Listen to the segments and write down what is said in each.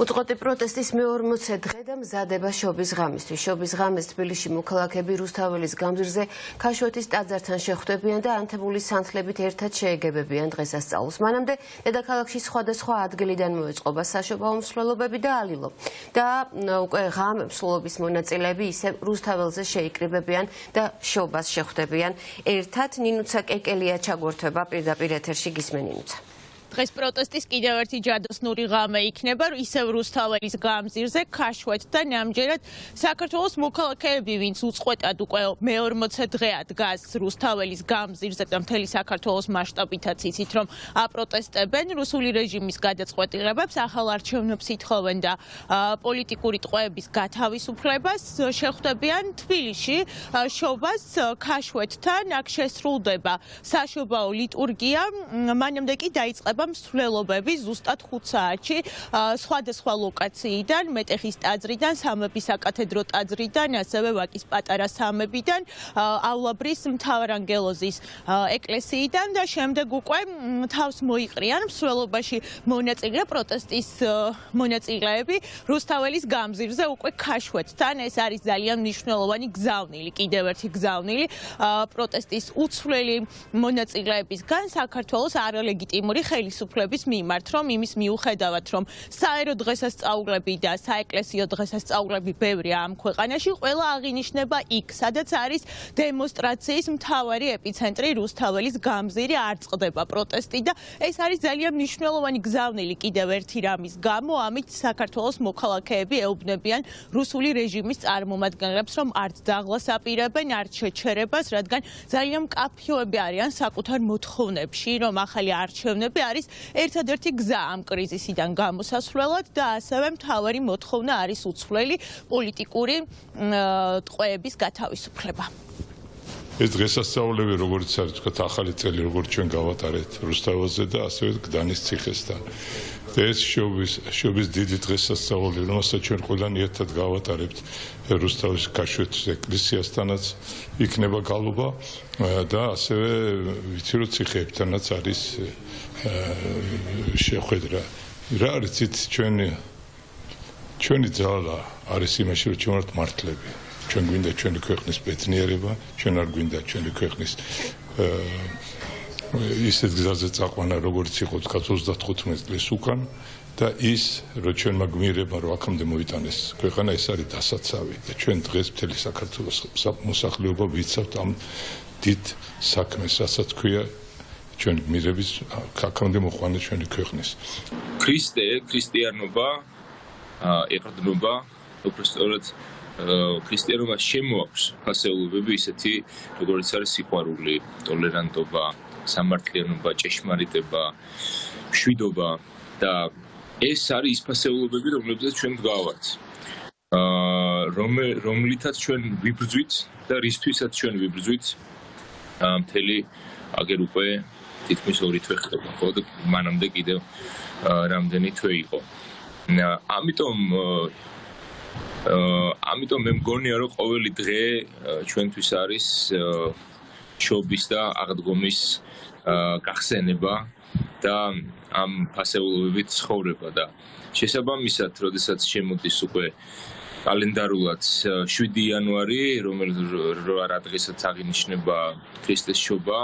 უწყოტი პროტესტის მე-40 დღე და მზადება შობის ღამისთვის. შობის ღამეს თბილისში მოქალაქეები რუსთაველის გამზირზე ქაშვეთის ტაძართან შეხვდებიან და ანთებულის სანთლებით ერთად შეეგებებიან დღესასწაულს. მანამდე დედაქალაქში სხვადასხვა ადგილიდან მოეწყობა საშობაო მსვლელობები და ალილო. და უკვე ღამე მსვლელობის მონაწილეები ისევ რუსთაველზე შეიკრიბებიან და შობას შეხვდებიან. ერთად ნინუცა კეკელია ჩაგვერთვება პირდაპირ ეთერში გისმენ ნინუცა. დღეს პროტესტის კიდევ ერთი ჯადოსნური ღამე იქნება ისევ რუსთაველის გამზირზე ქაშვეთთან ამჯერად საქართველოს მოქალაქეები ვინც უწყვეტად უკვე მე-40 დღეა დგას რუსთაველის გამზირზე და მთელი საქართველოს მასშტაბითაც იცით რომ აპროტესტებენ რუსული რეჟიმის გადაწყვეტილებებს ახალ არჩევნებს ითხოვენ და პოლიტიკური ტყვეების გათავისუფლებას შეხვდებიან თბილისში შობას ქაშვეთთან აქ შესრულდება საშობაო ლიტურგია მანამდე კი დაიწყება მსვლელობები ზუსტად 5 საათში სხვადასხვა ლოკაციიდან მეტეხის ტაძრიდან, სამების საკათედრო ტაძრიდან, ასევე ვაკის პატარა სამებიდან,ავლაბრის მთავარანგელოზის ეკლესიიდან და შემდეგ უკვე თავს მოიყრიან მსვლელობაში მონაწილე პროტესტის მონაწილეები რუსთაველის გამზირზე უკვე ქაშვეთთან. ეს არის ძალიან მნიშვნელოვანი გზავნილი, კიდევ ერთი გზავნილი პროტესტის უცვლელი მონაწილეებისგან საქართველოს არალეგიტიმური ხელისუფლების მიმართ, რომ იმის მიუხედავად, რომ საერო დღესასწაულები და საეკლესიო დღესასწაულები ბევრია ამ ქვეყანაში, ყველა აღინიშნება იქ, სადაც არის დემონსტრაციის მთავარი ეპიცენტრი რუსთაველის გამზირი, არ წყდება პროტესტი და ეს არის ძალიან მნიშვნელოვანი გზავნილი კიდევ ერთი რამის გამო, ამით საქართველოს მოქალაქეები ეუბნებიან რუსული რეჟიმის წარმომადგენლებს, რომ არც დაღლას აპირებენ, არც შეჩერებას, რადგან ძალიან მკაფიოები არიან საკუთარ მოთხოვნებში, რომ ახალი არჩევნები არის ერთადერთი გზა ამ კრიზისიდან გამოსასვლელად და ასევე მთავარი მოთხოვნა არის უცვლელი პოლიტიკური ტყვეების გათავისუფლება. ეს დღესასწაულები როგორც არის თქვათ ახალი წელი როგორც ჩვენ გავატარეთ რუსთაველზე და ასევე გდანის ციხესთან. ეს შობის დიდი დღესასწაული რომელსაც ჩვენ ყველანი ერთად გავატარებთ რუსთაველის ქაშვეთის ეკლესიასთანაც იქნება გალობა და ასევე ვიცი რომ ციხეებთანაც არის შეხვედრა. რა არის ჩვენი ძალა არის იმაში რომ ჩვენ ვართ მართლები. ჩვენ გვინდა ჩვენი ქვეყნის ბედნიერება, ჩვენ არ გვინდა ჩვენი ქვეყნის ისეთ გზაზე წაყვანა, როგორც იყო 35 წლის უკან და ის, რომ ჩვენმა გმირებმა რომ აქამდე მოიტანეს ქვეყანა, ეს არის დასაცავი და ჩვენ დღეს მთელი საქართველოს მოსახლეობა ვიცავთ ამ დიდ საქმეს, რასაც ქვია ჩვენ გმირების აქამდე მოყვანა ჩვენი ქვეყნის. ქრისტიანობა, ეყრდნობა, უბრალოდ ქრისტიანობა შემოაქვს ფასეულობები ისეთი, როგორც არის სიყვარული, ტოლერანტობა, სამართლიანობა, ჭეშმარიტება, მშვიდობა და ეს არის ის ფასეულობები, რომლებზეც ჩვენ ვდგავართ. რომლითაც ჩვენ ვიბრძვით და რისთვისაც ჩვენ ვიბრძვით მთელი აგერ უკვე თითქმის 2 თვე ხდება, ხო და მანამდე კიდევ რამდენი თვე იყო. ამიტომ მე მგონია რომ ყოველი დღე ჩვენთვის არის შობის და აღდგომის გახსენება და ამ ფასეულობებით ცხოვრება და შესაბამისად, როდესაც შემოდის უკვე კალენდარულად 7 იანვარი, რა დღესაც აღინიშნება ქრისტეს შობა,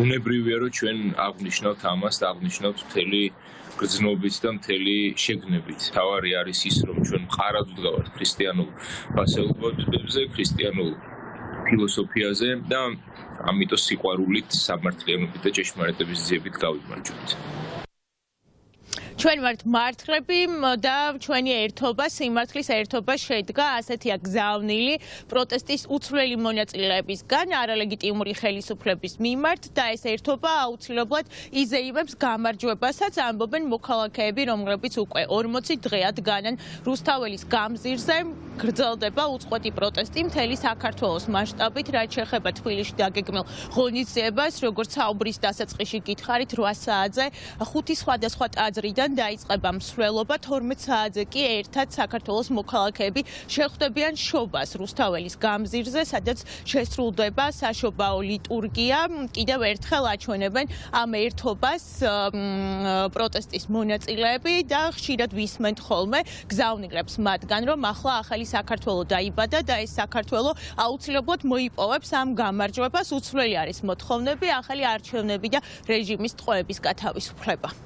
უნებრივია რომ ჩვენ აღვნიშნავთ ამას და აღვნიშნავთ მთელი გრძნობით და მთელი შეგნებით. თავარი არის ის, რომ ჩვენ მყარად ვდგავართ ქრისტიანულ ფასეულობებზე, ქრისტიანულ ფილოსოფიაზე და ამიტომ სიყვარულით, სამართლიანობით და ჭეშმარიტების ძიებით გავიმარჯვებთ. ჩვენ ვართ მართლები და ჩვენი ერთობა, სიმართლის ერთობა შედგა ასეთია გზავნილი პროტესტის უცვლელი მონაწილეებისგან არალეგიტიმური ხელისუფლების მიმართ და ეს ერთობა აუცილებლად იზეიმებს გამარჯვებასაც ამბობენ მოქალაქეები, რომლებიც უკვე 40 დღეა დგანან რუსთაველის გამზირზე. გრძელდება უწყვეტი პროტესტი მთელი საქართველოს მასშტაბით, რაც შეეხება თბილისში დაგეგმილ ღონისძიებას, როგორც საუბრის დასაწყისში გითხარით 8 საათზე 5 სხვადასხვა ტაძრიდან დაიწყება მსვლელობა 12 საათზე კი ერთად საქართველოს მოქალაქეები შეხვდებიან შობას რუსთაველის გამზირზე, სადაც შესრულდება საშობაო ლიტურგია. კიდევ ერთხელ აჩვენებენ ამ ერთობას პროტესტის მონაწილეები და ხშირად ვისმენთ ხოლმე გზავნილებს მათგან, რომ ახლა ახალი საქართველო დაიბადა და ეს საქართველო აუცილებლად მოიპოვებს ამ გამარჯვებას. უცვლელი არის მოთხოვნები, ახალი არჩევნები და რეჟიმის ტყვეების გათავისუფლება.